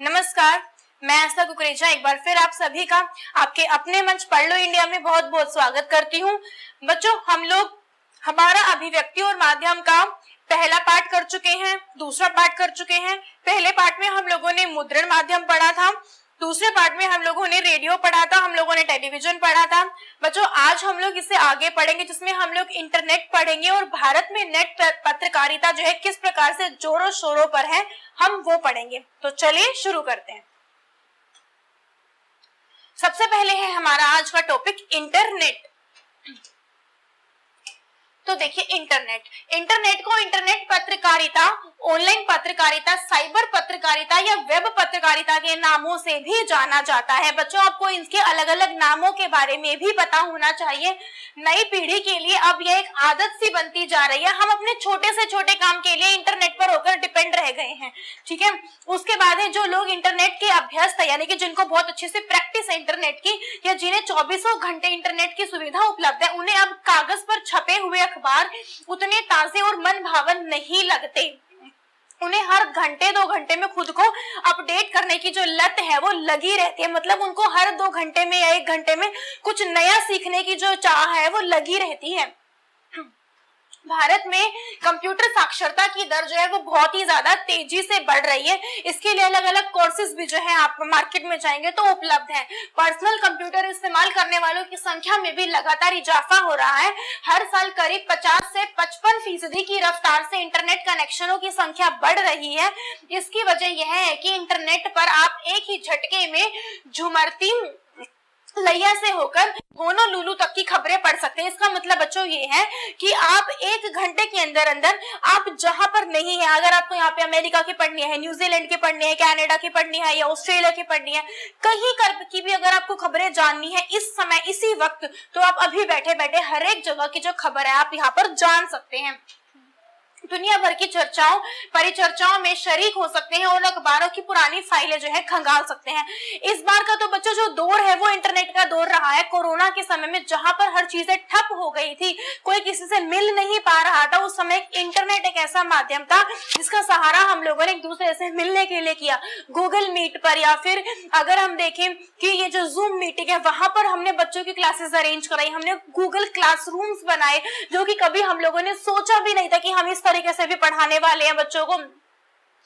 नमस्कार, मैं आस्था कुकरेजा एक बार फिर आप सभी का आपके अपने मंच पढ़ लो इंडिया में बहुत बहुत स्वागत करती हूँ। बच्चों, हम लोग हमारा अभिव्यक्ति और माध्यम का पहला पाठ कर चुके हैं, दूसरा पाठ कर चुके हैं। पहले पाठ में हम लोगों ने मुद्रण माध्यम पढ़ा था, दूसरे पार्ट में हम लोगों ने रेडियो पढ़ा था, हम लोगों ने टेलीविजन पढ़ा था। बच्चों, आज हम लोग इससे आगे पढ़ेंगे जिसमें हम लोग इंटरनेट पढ़ेंगे और भारत में नेट पत्रकारिता जो है किस प्रकार से जोरों शोरों पर है, हम वो पढ़ेंगे। तो चलिए शुरू करते हैं। सबसे पहले है हमारा आज का टॉपिक इंटरनेट। तो देखिए, इंटरनेट को इंटरनेट पत्रकारिता, ऑनलाइन पत्रकारिता, साइबर पत्रकारिता या वेब पत्रकारिता के नामों से भी जाना जाता है। बच्चों, आपको इनके अलग अलग नामों के बारे में भी पता होना चाहिए। नई पीढ़ी के लिए अब यह एक आदत सी बनती जा रही है। हम अपने छोटे से छोटे काम के लिए इंटरनेट पर होकर डिपेंड रह गए हैं। ठीक है, उसके बाद है जो लोग इंटरनेट के अभ्यस्त है, यानी कि जिनको बहुत अच्छे से प्रैक्टिस है इंटरनेट की, या जिन्हें 24 घंटे इंटरनेट की सुविधा उपलब्ध है, उन्हें अब कागज पर छपे हुए अखबार उतने ताजे और मन भावन नहीं लगते। उन्हें हर घंटे 2 घंटे में खुद को अपडेट करने की जो लत है वो लगी रहती है। मतलब उनको हर 2 घंटे में या 1 घंटे में कुछ नया सीखने की जो चाह है वो लगी रहती है। भारत में कंप्यूटर साक्षरता की दर जो है वो बहुत ही ज्यादा तेजी से बढ़ रही है। इसके लिए अलग अलग कोर्सेज भी जो है आप मार्केट में जाएंगे तो उपलब्ध है। पर्सनल कंप्यूटर इस्तेमाल करने वालों की संख्या में भी लगातार इजाफा हो रहा है। हर साल करीब 50 से 55% की रफ्तार से इंटरनेट कनेक्शनों की संख्या बढ़ रही है। इसकी वजह यह है कि इंटरनेट पर आप एक ही झटके में झुमरती लैया से होकर होनोलुलु तक की खबरें पढ़ सकते हैं। इसका मतलब बच्चों ये है कि आप 1 घंटे के अंदर अंदर आप जहां पर नहीं है, अगर आपको यहाँ पे अमेरिका की पढ़नी है, न्यूजीलैंड की पढ़नी है, कनाडा की पढ़नी है या ऑस्ट्रेलिया की पढ़नी है, कहीं कर की भी अगर आपको खबरें जाननी है इस समय इसी वक्त, तो आप अभी बैठे बैठे हर एक जगह की जो खबर है आप यहाँ पर जान सकते हैं। दुनिया भर की चर्चाओं परिचर्चाओं में शरीक हो सकते हैं और अखबारों की पुरानी फाइलें जो है खंगाल सकते हैं। इस बार का तो बच्चों जो दौर है वो इंटरनेट का दौर रहा है। कोरोना के समय में जहां पर हर चीजें ठप हो गई थी, कोई किसी से मिल नहीं पा रहा था, उस समय इंटरनेट एक ऐसा माध्यम था जिसका सहारा हम लोगों ने एक दूसरे से मिलने के लिए किया। गूगल मीट पर या फिर अगर हम देखें कि ये जो जूम मीटिंग है वहां पर हमने बच्चों की क्लासेस अरेंज कराई, हमने गूगल क्लासरूम्स बनाए जो कि कभी हम लोगों ने सोचा भी नहीं था कि हम इस तरीके से भी पढ़ाने वाले हैं बच्चों को।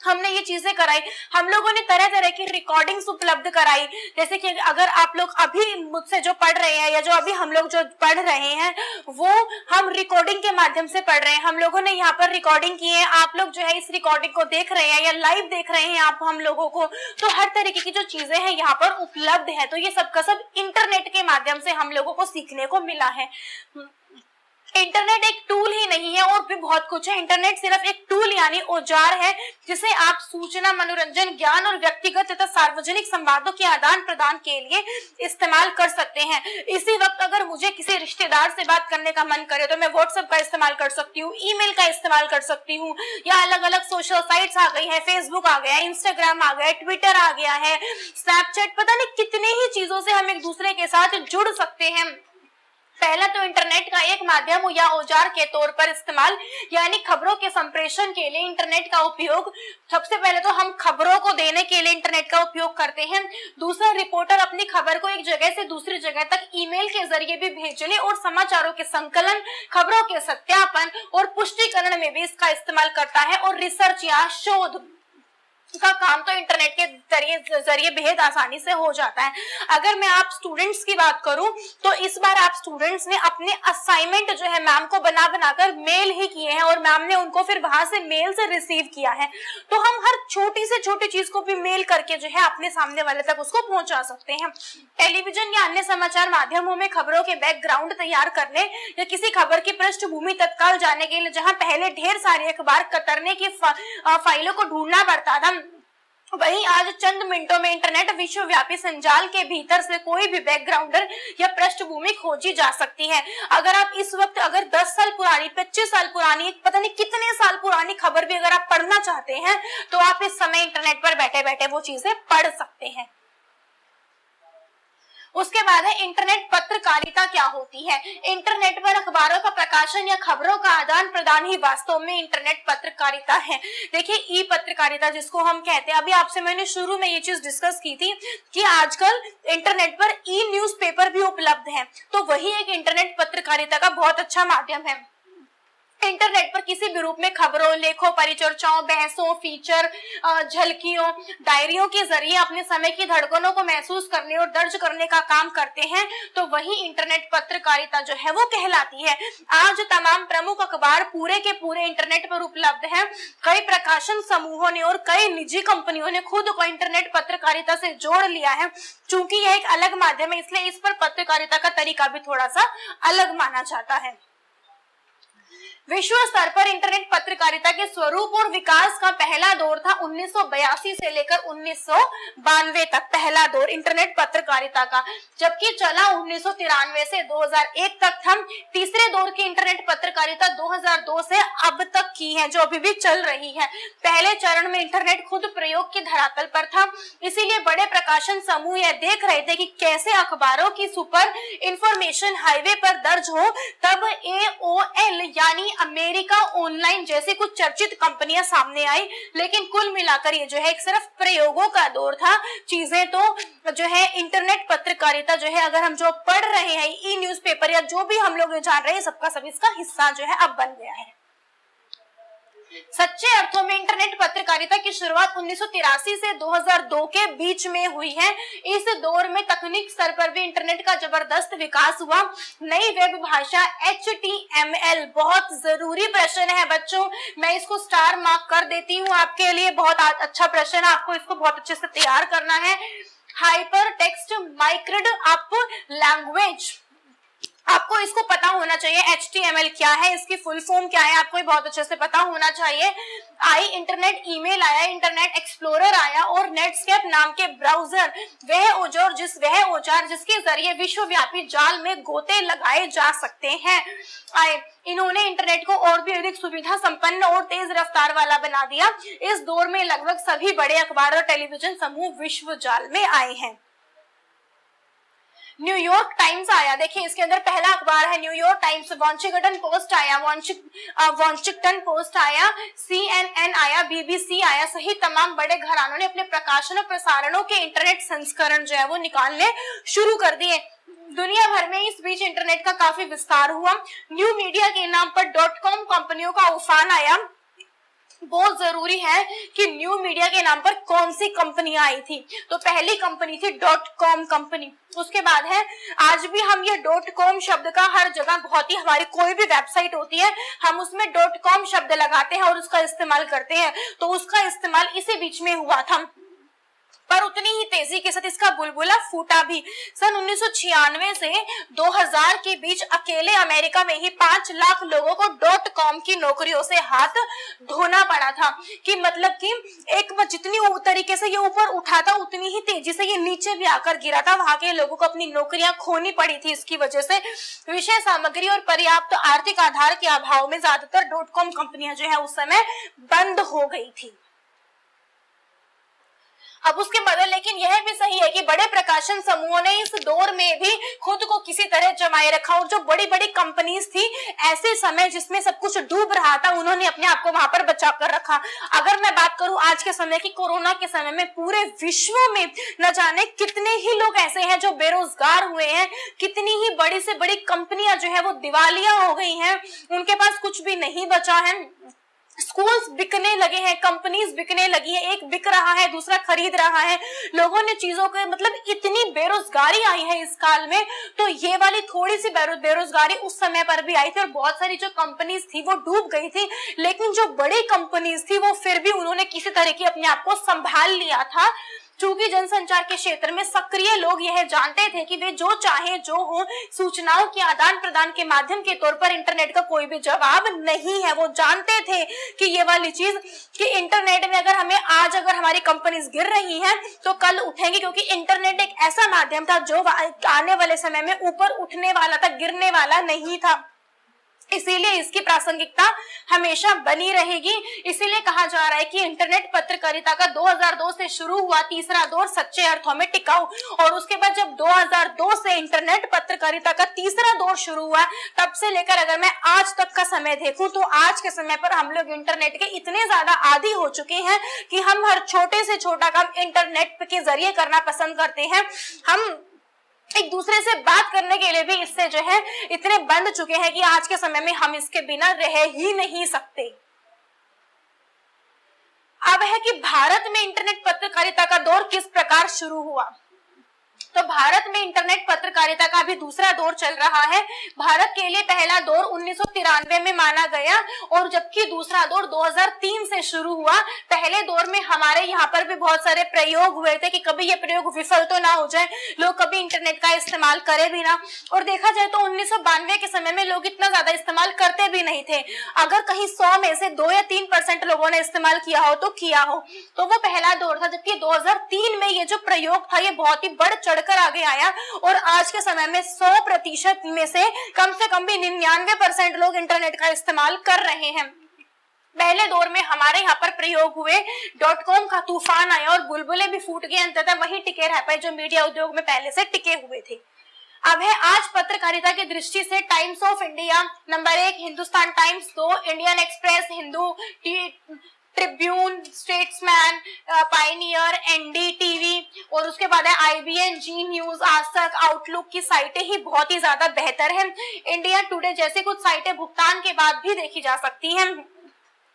हमने ये चीजें कराई, हम लोगों ने तरह तरह की रिकॉर्डिंग्स उपलब्ध कराई। जैसे कि अगर आप लोग अभी मुझसे जो पढ़ रहे हैं या जो अभी हम लोग जो पढ़ रहे हैं वो हम रिकॉर्डिंग के माध्यम से पढ़ रहे हैं। हम लोगों ने यहाँ पर रिकॉर्डिंग की है, आप लोग जो है इस रिकॉर्डिंग को देख रहे हैं या लाइव देख रहे हैं आप हम लोगों को। तो हर तरीके की जो चीजें हैं यहाँ पर उपलब्ध है। तो ये सबका सब इंटरनेट के माध्यम से हम लोगों को सीखने को मिला है। इंटरनेट एक टूल ही नहीं है और भी बहुत कुछ है। इंटरनेट सिर्फ एक टूल यानी औजार है जिसे आप सूचना, मनोरंजन, ज्ञान और व्यक्तिगत तथा सार्वजनिक संवादों के आदान प्रदान के लिए इस्तेमाल कर सकते हैं। इसी वक्त अगर मुझे किसी रिश्तेदार से बात करने का मन करे तो मैं व्हाट्सएप का इस्तेमाल कर सकती हूँ, ईमेल का इस्तेमाल कर सकती हूँ, या अलग अलग सोशल साइट्स आ गई है, फेसबुक आ गया है, इंस्टाग्राम आ गया है, ट्विटर आ गया है, स्नैपचैट, पता नहीं कितने ही चीजों से हम एक दूसरे के साथ जुड़ सकते हैं। पहला तो इंटरनेट का एक माध्यम या औजार के तौर पर इस्तेमाल यानी खबरों के संप्रेषण के लिए इंटरनेट का उपयोग। सबसे पहले तो हम खबरों को देने के लिए इंटरनेट का उपयोग करते हैं। दूसरा, रिपोर्टर अपनी खबर को एक जगह से दूसरी जगह तक ईमेल के जरिए भी भेजने और समाचारों के संकलन, खबरों के सत्यापन और पुष्टिकरण में भी इसका इस्तेमाल करता है। और रिसर्च या शोध का काम तो इंटरनेट के जरिए बेहद आसानी से हो जाता है। अगर मैं आप स्टूडेंट्स की बात करूं तो इस बार आप स्टूडेंट्स ने अपने असाइनमेंट जो है मैम को बना बनाकर मेल ही किए हैं और मैम ने उनको फिर वहां से मेल से रिसीव किया है। तो हम हर छोटी से छोटी चीज को भी मेल करके जो है अपने सामने वाले तक उसको पहुंचा सकते हैं। टेलीविजन या अन्य समाचार माध्यमों में खबरों के बैकग्राउंड तैयार करने या किसी खबर की पृष्ठभूमि तत्काल जाने के लिए जहां पहले ढेर सारे अखबार कतरने की फाइलों को ढूंढना पड़ता था, वहीं आज चंद मिनटों में इंटरनेट विश्वव्यापी संजाल के भीतर से कोई भी बैकग्राउंडर या पृष्ठभूमि खोजी जा सकती है। अगर आप इस वक्त अगर 10 साल पुरानी, 25 साल पुरानी, पता नहीं कितने साल पुरानी खबर भी अगर आप पढ़ना चाहते हैं तो आप इस समय इंटरनेट पर बैठे बैठे वो चीजें पढ़ सकते हैं। उसके बाद है इंटरनेट पत्रकारिता क्या होती है। इंटरनेट पर अखबारों का प्रकाशन या खबरों का आदान प्रदान ही वास्तव में इंटरनेट पत्रकारिता है। देखिए ई पत्रकारिता जिसको हम कहते हैं, अभी आपसे मैंने शुरू में ये चीज डिस्कस की थी कि आजकल इंटरनेट पर ई न्यूज़पेपर भी उपलब्ध है, तो वही एक इंटरनेट पत्रकारिता का बहुत अच्छा माध्यम है। इंटरनेट पर किसी भी रूप में खबरों, लेखों, परिचर्चाओं, बहसों, फीचर, झलकियों, डायरियों के जरिए अपने समय की धड़कनों को महसूस करने और दर्ज करने का काम करते हैं, तो वही इंटरनेट पत्रकारिता जो है वो कहलाती है। आज तमाम प्रमुख अखबार पूरे के पूरे इंटरनेट पर उपलब्ध हैं। कई प्रकाशन समूहों ने और कई निजी कंपनियों ने खुद को इंटरनेट पत्रकारिता से जोड़ लिया है। चूंकि यह एक अलग माध्यम है, इसलिए इस पर पत्रकारिता का तरीका भी थोड़ा सा अलग माना जाता है। विश्व स्तर पर इंटरनेट पत्रकारिता के स्वरूप और विकास का पहला दौर था 1982 से लेकर 1992 तक, पहला दौर इंटरनेट पत्रकारिता का, जबकि चला 1993 से 2001 तक था। तीसरे दौर की इंटरनेट पत्रकारिता 2002 से अब तक की है, जो अभी भी चल रही है। पहले चरण में इंटरनेट खुद प्रयोग की धरातल पर था, इसीलिए बड़े प्रकाशन समूह यह देख रहे थे कि कैसे अखबारों की सुपर इंफॉर्मेशन हाईवे पर दर्ज हो। तब AOL यानी अमेरिका ऑनलाइन जैसे कुछ चर्चित कंपनियां सामने आई, लेकिन कुल मिलाकर ये जो है एक सिर्फ प्रयोगों का दौर था। चीजें तो जो है इंटरनेट पत्रकारिता जो है, अगर हम जो पढ़ रहे हैं ई न्यूज़पेपर या जो भी हम लोग जान रहे हैं, सबका सब इसका हिस्सा जो है अब बन गया है। सच्चे अर्थों में इंटरनेट पत्रकारिता की शुरुआत 1983 से 2002 के बीच में हुई है। इस दौर में तकनीक स्तर पर भी इंटरनेट का जबरदस्त विकास हुआ। नई वेब भाषा HTML, बहुत जरूरी प्रश्न है बच्चों, मैं इसको स्टार मार्क कर देती हूँ आपके लिए, बहुत अच्छा प्रश्न है, आपको इसको बहुत अच्छे से तैयार करना है। हाइपर टेक्स्ट माइक्रोड अप लैंग्वेज, आपको इसको पता होना चाहिए। HTML क्या है, इसकी फुल फॉर्म क्या है, आपको बहुत अच्छे से पता होना चाहिए। इंटरनेट ईमेल आया, इंटरनेट एक्सप्लोरर आया और नेटस्केप नाम के ब्राउजर, वह औजार जिसके जरिए विश्वव्यापी जाल में गोते लगाए जा सकते हैं आए। इन्होंने इंटरनेट को और भी अधिक सुविधा संपन्न और तेज रफ्तार वाला बना दिया। इस दौर में लगभग सभी बड़े अखबार और टेलीविजन समूह विश्व जाल में आए हैं। न्यूयॉर्क टाइम्स आया, देखिए इसके अंदर पहला अखबार है न्यूयॉर्क टाइम्स। वॉशिंगटन पोस्ट आया, वॉशिंगटन पोस्ट आया, CNN आया, BBC आया, सही तमाम बड़े घरानों ने अपने प्रकाशन और प्रसारणों के इंटरनेट संस्करण जो है वो निकालने शुरू कर दिए। दुनिया भर में इस बीच इंटरनेट का काफी विस्तार हुआ। न्यू मीडिया के नाम पर .com कंपनियों का उफान आया। बहुत जरूरी है कि न्यू मीडिया के नाम पर कौन सी कंपनियां आई थी, तो पहली कंपनी थी .com कंपनी। उसके बाद है, आज भी हम ये .com शब्द का हर जगह, बहुत ही हमारी कोई भी वेबसाइट होती है हम उसमें .com शब्द लगाते हैं और उसका इस्तेमाल करते हैं, तो उसका इस्तेमाल इसी बीच में हुआ था, पर उतनी ही तेजी के साथ इसका बुलबुला फूटा भी। सन 1996 से 2000 के बीच अकेले अमेरिका में ही 5 लाख लोगों को .com की नौकरियों से हाथ धोना पड़ा था, कि मतलब कि एक जितनी तरीके से ये ऊपर उठा था उतनी ही तेजी से ये नीचे भी आकर गिरा था। वहां के लोगों को अपनी नौकरियां खोनी पड़ी थी। इसकी वजह से विषय सामग्री और पर्याप्त आर्थिक आधार के अभाव में ज्यादातर .com कंपनियां जो है उस समय बंद हो गई थी। अब उसके बदले लेकिन यह भी सही है कि बड़े प्रकाशन समूहों ने इस दौर में भी खुद को किसी तरह जमाए रखा, और जो बड़ी बड़ी कंपनीज थी ऐसे समय जिसमें सब कुछ डूब रहा था, उन्होंने अपने आप को वहां पर बचा कर रखा। अगर मैं बात करूं आज के समय की, कोरोना के समय में पूरे विश्व में न जाने कितने ही लोग ऐसे हैं जो बेरोजगार हुए हैं, कितनी ही बड़ी से बड़ी कंपनियां जो है वो दिवालिया हो गई हैं, उनके पास कुछ भी नहीं बचा है। स्कूल्स बिकने लगे हैं, कंपनीज बिकने लगी है, एक बिक रहा है दूसरा खरीद रहा है, लोगों ने चीजों के मतलब इतनी बेरोजगारी आई है इस काल में, तो ये वाली थोड़ी सी बेरोजगारी उस समय पर भी आई थी और बहुत सारी जो कंपनीज थी वो डूब गई थी, लेकिन जो बड़ी कंपनीज थी वो फिर भी उन्होंने किसी तरह की अपने आप को संभाल लिया था। चूंकि जनसंचार के क्षेत्र में सक्रिय लोग यह जानते थे कि वे जो चाहे जो हो, सूचनाओं के आदान प्रदान के माध्यम के तौर पर इंटरनेट का कोई भी जवाब नहीं है। वो जानते थे कि ये वाली चीज कि इंटरनेट में अगर अगर हमारी कंपनीज गिर रही हैं तो कल उठेंगी, क्योंकि इंटरनेट एक ऐसा माध्यम था जो आने वाले समय में ऊपर उठने वाला था, गिरने वाला नहीं था। इसीलिए इसकी प्रासंगिकता हमेशा बनी रहेगी। इसीलिए कहा जा रहा है कि इंटरनेट पत्रकारिता का 2002 से शुरू हुआ तीसरा दौर सच्चे अर्थों में टिकाऊ, और उसके बाद जब 2002 से इंटरनेट पत्रकारिता का तीसरा दौर शुरू हुआ, तब से लेकर अगर मैं आज तक का समय देखूं तो आज के समय पर हम लोग इंटरनेट के इतने ज्यादा आदी हो चुके हैं कि हम हर छोटे से छोटा काम इंटरनेट के जरिए करना पसंद करते हैं। हम एक दूसरे से बात करने के लिए भी इससे जो है इतने बंध चुके हैं कि आज के समय में हम इसके बिना रह ही नहीं सकते। अब है कि भारत में इंटरनेट पत्रकारिता का दौर किस प्रकार शुरू हुआ। तो भारत में इंटरनेट पत्रकारिता का भी दूसरा दौर चल रहा है। भारत के लिए पहला दौर 1993 में माना गया, और जबकि दूसरा दौर 2003 से शुरू हुआ। पहले दौर में हमारे यहाँ पर भी बहुत सारे प्रयोग हुए थे कि कभी ये प्रयोग विफल तो ना हो जाए, लोग कभी इंटरनेट का इस्तेमाल करें भी ना। और देखा जाए तो 1992 के समय में लोग इतना ज्यादा इस्तेमाल करते भी नहीं थे। अगर कहीं 100 में से 2 या 3% लोगों ने इस्तेमाल किया हो तो किया हो, तो वो पहला दौर था। जबकि 2003 में ये जो प्रयोग था ये बहुत ही बढ़ चढ़कर आगे आया, और आज के समय में 100% में से कम भी 99% लोग इंटरनेट का इस्तेमाल कर रहे हैं। पहले दौर में हमारे यहाँ पर प्रयोग हुए, .com का तूफान आया और बुलबुलें भी फूट गए, अंततः वही टिके रह पाए जो मीडिया उद्योग में पहले से टिके हुए थे। अब है आज पत्रकारिता की दृष्टि से times of India number 1, Hindustan times 2, Indian express, Hindu, Tribune, statesman, Pioneer, NDTV, और उसके बाद है IBN, जी न्यूज, आज तक, आउटलुक की साइटें ही बहुत ही ज्यादा बेहतर हैं। इंडिया टुडे जैसे कुछ साइटें भुगतान के बाद भी देखी जा सकती हैं।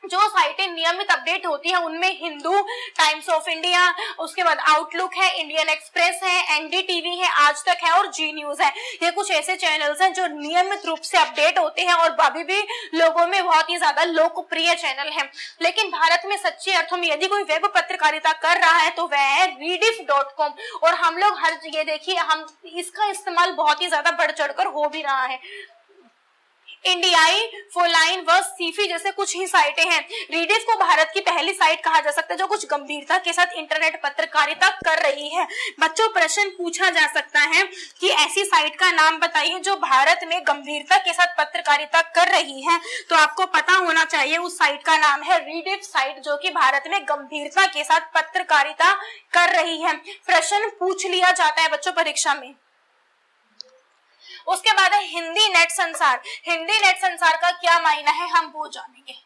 जो साइटें नियमित अपडेट होती हैं उनमें हिंदू, टाइम्स ऑफ इंडिया, उसके बाद आउटलुक है, इंडियन एक्सप्रेस है, एनडीटीवी है, आज तक है और जी न्यूज है। ये कुछ ऐसे चैनल्स हैं जो नियमित रूप से अपडेट होते हैं और अभी भी लोगों में बहुत ही ज्यादा लोकप्रिय चैनल हैं। लेकिन भारत में सच्चे अर्थों में यदि कोई वेब पत्रकारिता कर रहा है तो वह है rediff.com, और हम लोग हर जगह देखिए हम इसका इस्तेमाल बहुत ही ज्यादा बढ़ चढ़कर हो भी रहा है। इंडियाई, फोलाइन व सीफी जैसे कुछ ही साइटें हैं। रीडिफ को भारत की पहली साइट कहा जा सकता है जो कुछ गंभीरता के साथ इंटरनेट पत्रकारिता कर रही है। बच्चों, प्रश्न पूछा जा सकता है कि ऐसी साइट का नाम बताइए जो भारत में गंभीरता के साथ पत्रकारिता कर रही है, तो आपको पता होना चाहिए उस साइट का नाम है रीडिफ साइट, जो कि भारत में गंभीरता के साथ पत्रकारिता कर रही है। प्रश्न पूछ लिया जाता है बच्चों परीक्षा में। उसके बाद है हिंदी नेट संसार। हिंदी नेट संसार का क्या मायना है हम वो जानेंगे।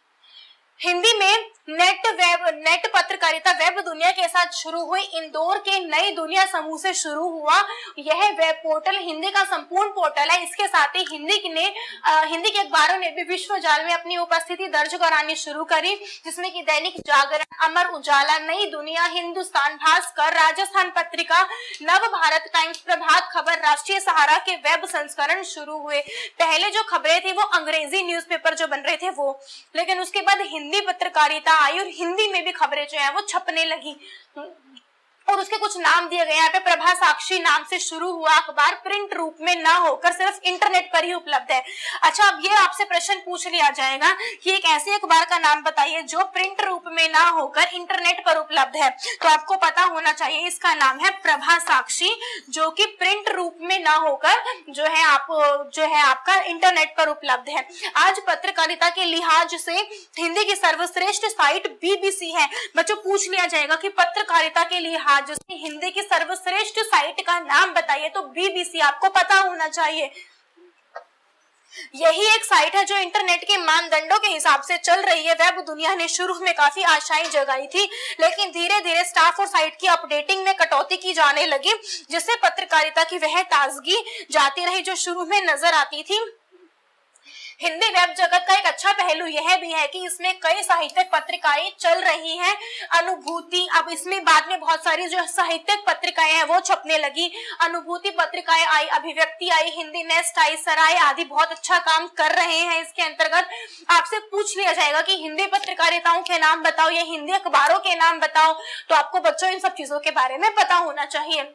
हिंदी में नेट पत्रकारिता वेब दुनिया के साथ शुरू हुई। इंदौर के नई दुनिया समूह से शुरू हुआ यह वेब पोर्टल हिंदी का संपूर्ण पोर्टल है। इसके साथ ही हिंदी के अखबारों ने भी विश्व जाल में अपनी उपस्थिति दर्ज करानी शुरू करी, जिसमें कि दैनिक जागरण, अमर उजाला, नई दुनिया, हिंदुस्तान भास्कर, राजस्थान पत्रिका, नव भारत टाइम्स, प्रभात खबर, राष्ट्रीय सहारा के वेब संस्करण शुरू हुए। पहले जो खबरें थी वो अंग्रेजी न्यूज़पेपर जो बन रहे थे वो, लेकिन उसके बाद हिंदी पत्रकारिता आई और हिंदी में भी खबरें जो है वो छपने लगी और उसके कुछ नाम दिए गए। यहाँ पे प्रभा साक्षी नाम से शुरू हुआ अखबार प्रिंट रूप में ना होकर सिर्फ इंटरनेट पर ही उपलब्ध है। अच्छा, अब ये आपसे प्रश्न पूछ लिया जाएगा कि एक ऐसे अखबार का नाम बताइए जो प्रिंट रूप में ना होकर इंटरनेट पर उपलब्ध है, तो आपको पता होना चाहिए इसका नाम है प्रभा साक्षी, जो कि प्रिंट रूप में ना होकर जो है आपका इंटरनेट पर उपलब्ध है। आज पत्रकारिता के लिहाज से हिंदी की सर्वश्रेष्ठ साइट BBC है। बच्चों, पूछ लिया जाएगा कि पत्रकारिता के लिहाज जिसमें हिंदी की सर्वश्रेष्ठ साइट का नाम बताइए, तो BBC आपको पता होना चाहिए। यही एक साइट है जो इंटरनेट के मानदंडों के हिसाब से चल रही है। वेब दुनिया ने शुरू में काफी आशाएं जगाई थी, लेकिन धीरे धीरे स्टाफ और साइट की अपडेटिंग में कटौती की जाने लगी, जिससे पत्रकारिता की वह ताजगी जाती रही जो शुरू में नजर आती थी। हिंदी वेब जगत का एक अच्छा पहलू यह भी है कि इसमें कई साहित्यिक पत्रिकाएं चल रही हैं। अनुभूति, अब इसमें बाद में बहुत सारी जो साहित्यिक पत्रिकाएं हैं वो छपने लगी। अनुभूति पत्रिकाएं आई, अभिव्यक्ति आई, हिंदी नेस्ट आई, सराय आदि बहुत अच्छा काम कर रहे हैं। इसके अंतर्गत आपसे पूछ लिया जाएगा कि हिंदी पत्रकारिताओं के नाम बताओ या हिंदी अखबारों के नाम बताओ, तो आपको बच्चों इन सब चीजों के बारे में पता होना चाहिए।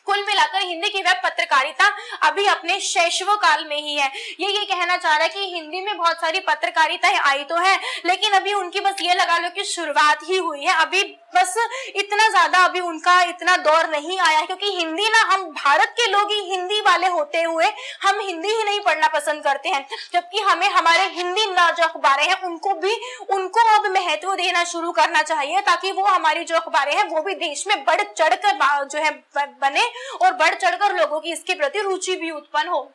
कुल मिलाकर हिंदी की वेब पत्रकारिता अभी अपने शैशव काल में ही है। ये कहना चाह रहा है कि हिंदी में बहुत सारी पत्रकारिताएं आई तो है, लेकिन अभी उनकी बस ये लगा लो कि शुरुआत ही हुई है। अभी बस इतना ज्यादा अभी उनका इतना दौर नहीं आया, क्योंकि हिंदी ना, हम भारत के लोग ही हिंदी वाले होते हुए हम हिंदी ही नहीं पढ़ना पसंद करते हैं, जबकि हमें हमारे हिंदी जो अखबारें हैं उनको अब महत्व देना शुरू करना चाहिए, ताकि वो हमारी जो अखबारें हैं वो भी देश में बढ़ चढ़कर जो है बने और बढ़ चढ़कर लोगों की इसके प्रति रुचि भी उत्पन्न हो।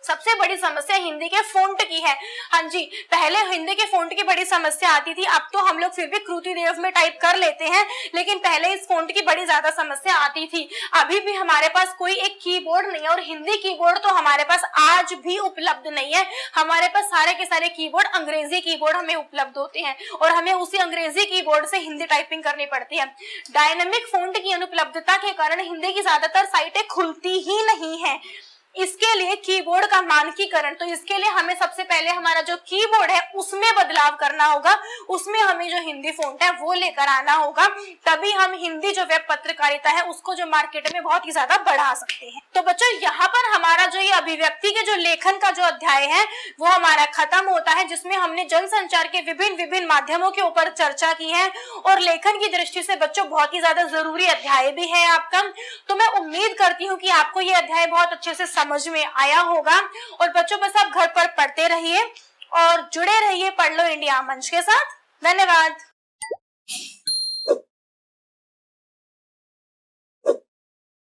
सबसे बड़ी समस्या हिंदी के फोंट की है। हाँ जी, पहले हिंदी के फोंट की बड़ी समस्या आती थी, अब तो हम लोग फिर भी कृतिदेव में टाइप कर लेते हैं, लेकिन पहले इस फोंट की बड़ी ज्यादा समस्या आती थी। अभी भी हमारे पास कोई एक कीबोर्ड नहीं है, और हिंदी कीबोर्ड तो हमारे पास आज भी उपलब्ध नहीं है। हमारे पास सारे के सारे कीबोर्ड अंग्रेजी कीबोर्ड हमें उपलब्ध होते हैं, और हमें उसी अंग्रेजी कीबोर्ड से हिंदी टाइपिंग करनी पड़ती है। डायनेमिक फोंट की अनुपलब्धता के कारण हिंदी की ज्यादातर साइटें खुलती ही नहीं है। इसके लिए कीबोर्ड का मानकीकरण, तो इसके लिए हमें सबसे पहले हमारा जो कीबोर्ड है उसमें बदलाव करना होगा, उसमें हमें जो हिंदी फोंट है वो लेकर आना होगा, तभी हम हिंदी जो वेब पत्रकारिता है उसको जो मार्केट में बहुत ही ज्यादा बढ़ा सकते हैं। तो बच्चों, यहाँ पर हमारा जो ये अभिव्यक्ति के जो लेखन का जो अध्याय है वो हमारा खत्म होता है, जिसमें हमने जनसंचार के विभिन्न माध्यमों के ऊपर चर्चा की है, और लेखन की दृष्टि से बच्चों बहुत ही ज्यादा जरूरी अध्याय भी है आपका। तो मैं उम्मीद करती हूँ कि आपको ये अध्याय बहुत अच्छे से समझ में आया होगा। और बच्चों, बस आप घर पर पढ़ते रहिए और जुड़े रहिए पढ़ लो इंडिया मंच के साथ। धन्यवाद।